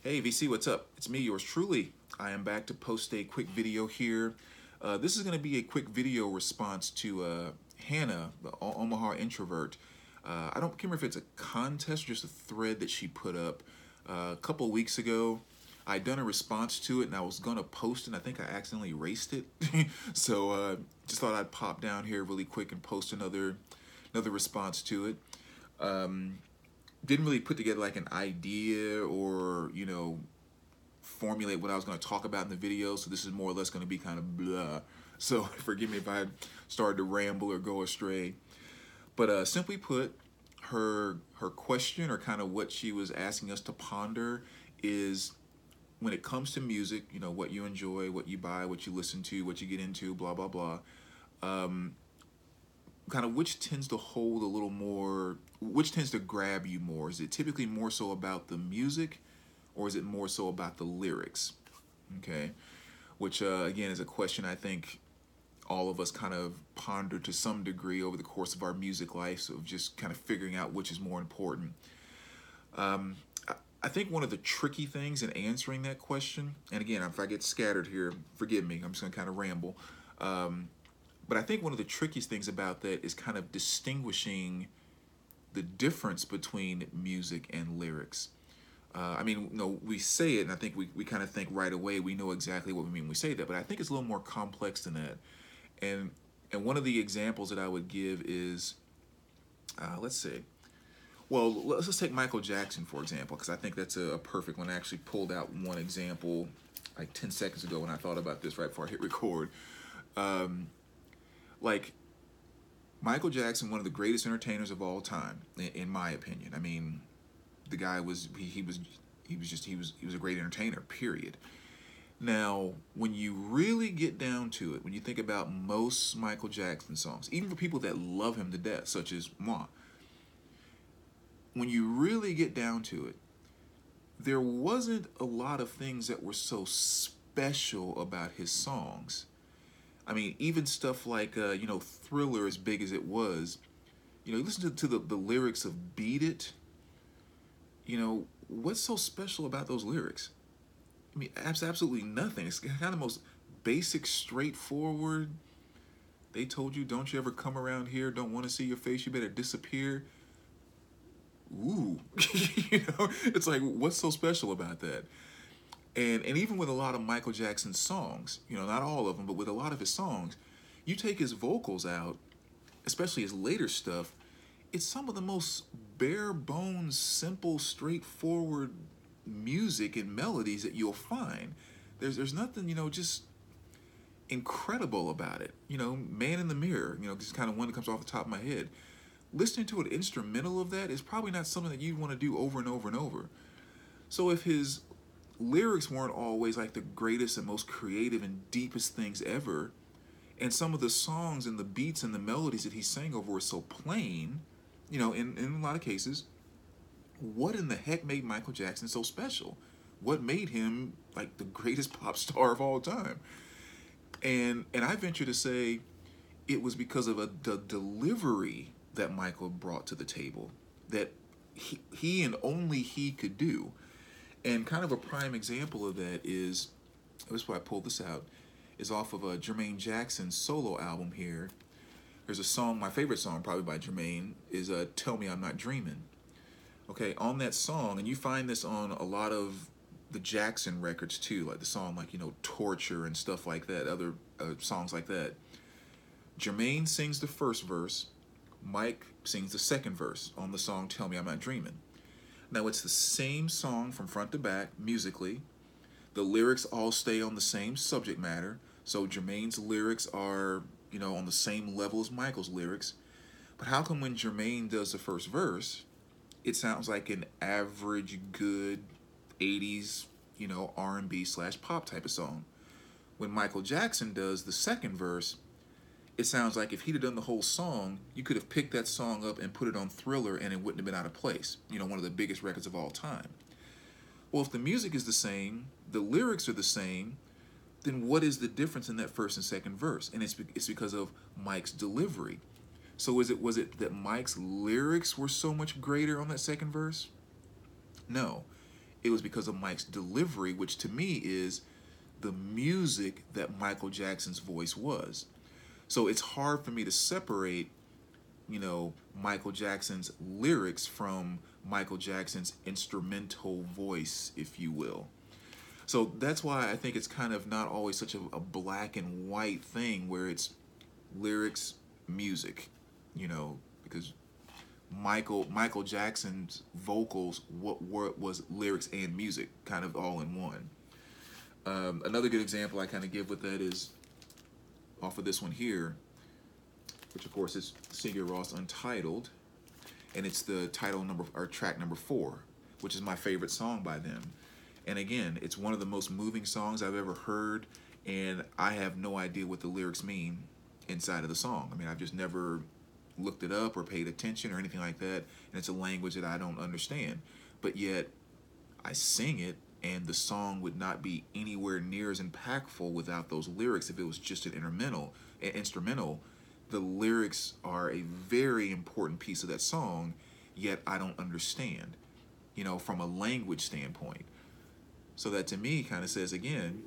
Hey VC, what's up? It's me, yours truly. I am back to post a quick video here. This is going to be a quick video response to Hanna, the Omaha introvert. I don't remember if it's a contest or just a thread that she put up a couple weeks ago. I'd done a response to it and I was going to post it, and I think I accidentally erased it. So just thought I'd pop down here really quick and post another response to it. Didn't really put together like an idea or, formulate what I was going to talk about in the video. So this is more or less going to be kind of blah. So forgive me if I started to ramble or go astray. But simply put, her question, or kind of what she was asking us to ponder, is when it comes to music, what you enjoy, what you buy, what you listen to, what you get into, blah, blah, blah. Kind of which tends to hold a little more, which tends to grab you more? Is it typically more so about the music, or is it more so about the lyrics? Okay, which again is a question I think all of us kind of ponder to some degree over the course of our music life, of just kind of figuring out which is more important. I think one of the tricky things in answering that question, and again, if I get scattered here, forgive me, I'm just gonna kind of ramble. But I think one of the trickiest things about that is kind of distinguishing the difference between music and lyrics. I mean, we say it, and I think we kind of think right away we know exactly what we mean when we say that, but I think it's a little more complex than that. And one of the examples that I would give is, let's see. Well, let's just take Michael Jackson, for example, because I think that's a perfect one. I actually pulled out one example like 10 seconds ago when I thought about this right before I hit record. Like Michael Jackson, one of the greatest entertainers of all time, in my opinion. I mean, the guy was he was a great entertainer. Period. Now, when you really get down to it, when you think about most Michael Jackson songs, even for people that love him to death, such as moi, when you really get down to it, there wasn't a lot of things that were so special about his songs. I mean, even stuff like, Thriller, as big as it was, you listen to the lyrics of Beat It, what's so special about those lyrics? I mean, absolutely nothing. It's kind of the most basic, straightforward. They told you, don't you ever come around here, don't want to see your face, you better disappear. Ooh, it's like, what's so special about that? And even with a lot of Michael Jackson's songs, not all of them, but with a lot of his songs, you take his vocals out, especially his later stuff, it's some of the most bare bones, simple, straightforward music and melodies that you'll find. There's nothing, just incredible about it. Man in the Mirror, just kind of one that comes off the top of my head. Listening to an instrumental of that is probably not something that you'd want to do over and over and over. So if his lyrics weren't always like the greatest and most creative and deepest things ever, and some of the songs and the beats and the melodies that he sang over were so plain, in a lot of cases, what in the heck made Michael Jackson so special? What made him like the greatest pop star of all time? And I venture to say it was because of the delivery that Michael brought to the table that he and only he could do. And kind of a prime example of that is, this is why I pulled this out, is off of Jermaine Jackson's solo album here. There's a song, my favorite song probably by Jermaine, is Tell Me I'm Not Dreaming. Okay, on that song, and you find this on a lot of the Jackson records too, like the song like, Torture and stuff like that, other songs like that. Jermaine sings the first verse, Mike sings the second verse on the song Tell Me I'm Not Dreaming. Now, it's the same song from front to back, musically. The lyrics all stay on the same subject matter. So Jermaine's lyrics are, on the same level as Michael's lyrics. But how come when Jermaine does the first verse, it sounds like an average, good 80s, R&B/pop type of song? When Michael Jackson does the second verse, it sounds like if he'd have done the whole song, you could have picked that song up and put it on Thriller and it wouldn't have been out of place. One of the biggest records of all time. Well, if the music is the same, the lyrics are the same, then what is the difference in that first and second verse? And it's because of Mike's delivery. So was it that Mike's lyrics were so much greater on that second verse? No. it was because of Mike's delivery, which to me is the music that Michael Jackson's voice was. So it's hard for me to separate, Michael Jackson's lyrics from Michael Jackson's instrumental voice, if you will. So that's why I think it's kind of not always such a black and white thing where it's lyrics, music, because Michael Jackson's vocals was lyrics and music, kind of all in one. Another good example I kind of give with that is off of this one here, which of course is Sigur Rós Untitled, and it's the track number 4, which is my favorite song by them. And again, it's one of the most moving songs I've ever heard, and I have no idea what the lyrics mean inside of the song. I mean, I've just never looked it up or paid attention or anything like that, and it's a language that I don't understand. But yet, I sing it, and the song would not be anywhere near as impactful without those lyrics if it was just an instrumental. The lyrics are a very important piece of that song, yet I don't understand, from a language standpoint. So that to me kind of says, again,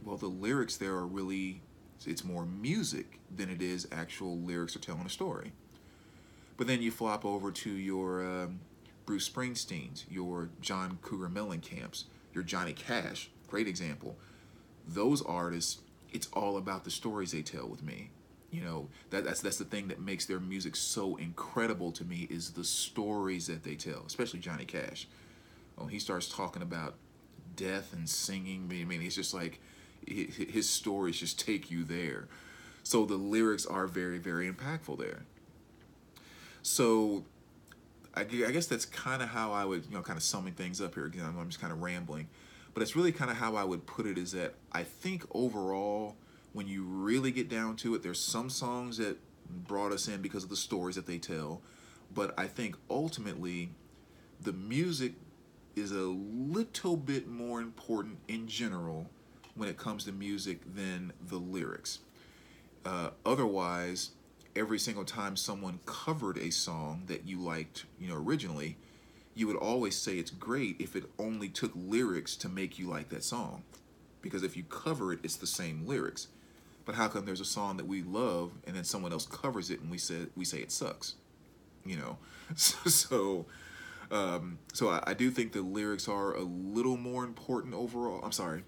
well, the lyrics there are really, it's more music than it is actual lyrics or telling a story. But then you flop over to your Bruce Springsteens, your John Cougar Mellencamp's, your Johnny Cash, great example. Those artists, it's all about the stories they tell with me. That's the thing that makes their music so incredible to me is the stories that they tell, especially Johnny Cash. When he starts talking about death and singing, I mean, it's just like his stories just take you there. So the lyrics are very, very impactful there. So I guess that's kind of how I would, kind of summing things up here. Again, I'm just kind of rambling. But it's really kind of how I would put it is that I think overall, when you really get down to it, there's some songs that brought us in because of the stories that they tell. But I think ultimately, the music is a little bit more important in general when it comes to music than the lyrics. Otherwise, every single time someone covered a song that you liked, originally, you would always say it's great if it only took lyrics to make you like that song. Because if you cover it, it's the same lyrics. But how come there's a song that we love and then someone else covers it and we say it sucks? So I do think the lyrics are a little more important overall. I'm sorry,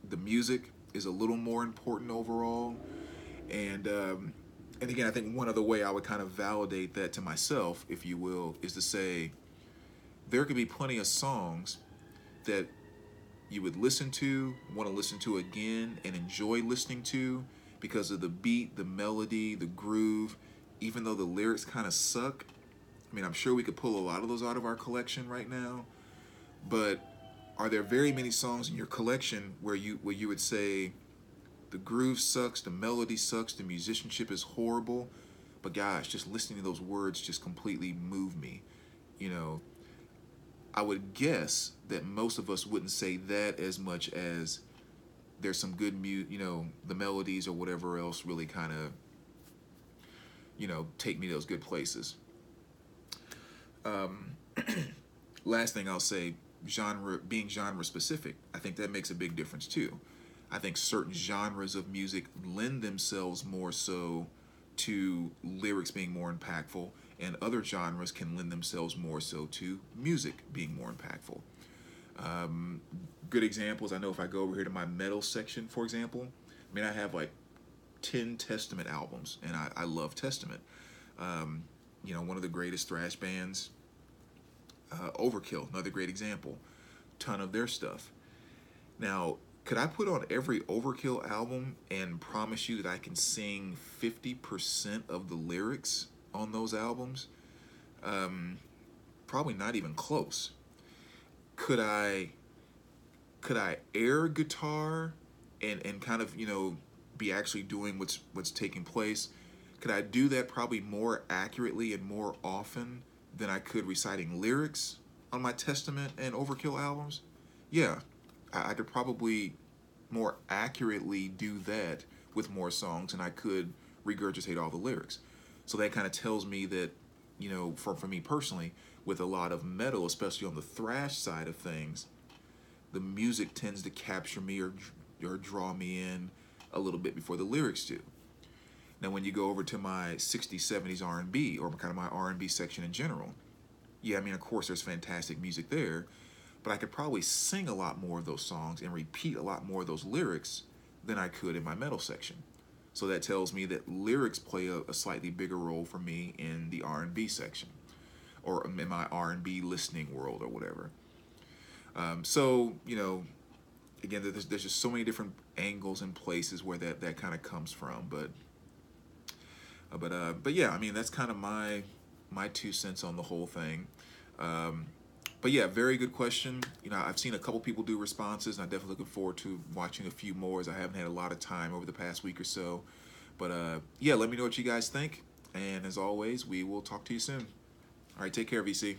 the music is a little more important overall. And again, I think one other way I would kind of validate that to myself, if you will, is to say there could be plenty of songs that you would listen to, want to listen to again, and enjoy listening to because of the beat, the melody, the groove, even though the lyrics kind of suck. I mean, I'm sure we could pull a lot of those out of our collection right now, but are there very many songs in your collection where you would say the groove sucks, the melody sucks, the musicianship is horrible, but gosh, just listening to those words just completely move me, I would guess that most of us wouldn't say that as much as there's some good the melodies or whatever else really kind of, take me to those good places. Last thing I'll say, being genre specific, I think that makes a big difference too. I think certain genres of music lend themselves more so to lyrics being more impactful, and other genres can lend themselves more so to music being more impactful. Good examples, I know if I go over here to my metal section, for example, I mean, I have like 10 Testament albums, and I love Testament. One of the greatest thrash bands, Overkill, another great example. Ton of their stuff. Now, could I put on every Overkill album and promise you that I can sing 50% of the lyrics on those albums? Probably not even close. Could I air guitar and kind of, be actually doing what's taking place? Could I do that probably more accurately and more often than I could reciting lyrics on my Testament and Overkill albums? Yeah, I could probably more accurately do that with more songs than I could regurgitate all the lyrics. So that kind of tells me that, for me personally, with a lot of metal, especially on the thrash side of things, the music tends to capture me or draw me in a little bit before the lyrics do. Now, when you go over to my 60s, 70s R&B, or kind of my R&B section in general, yeah, I mean, of course, there's fantastic music there, but I could probably sing a lot more of those songs and repeat a lot more of those lyrics than I could in my metal section. So that tells me that lyrics play a slightly bigger role for me in the R&B section, or in my R&B listening world, or whatever. So, you know, again, there's just so many different angles and places where that kind of comes from. But yeah, I mean, that's kind of my 2 cents on the whole thing. But yeah, very good question. You know, I've seen a couple people do responses, and I'm definitely looking forward to watching a few more, as I haven't had a lot of time over the past week or so. But yeah, let me know what you guys think. And as always, we will talk to you soon. All right, take care, VC.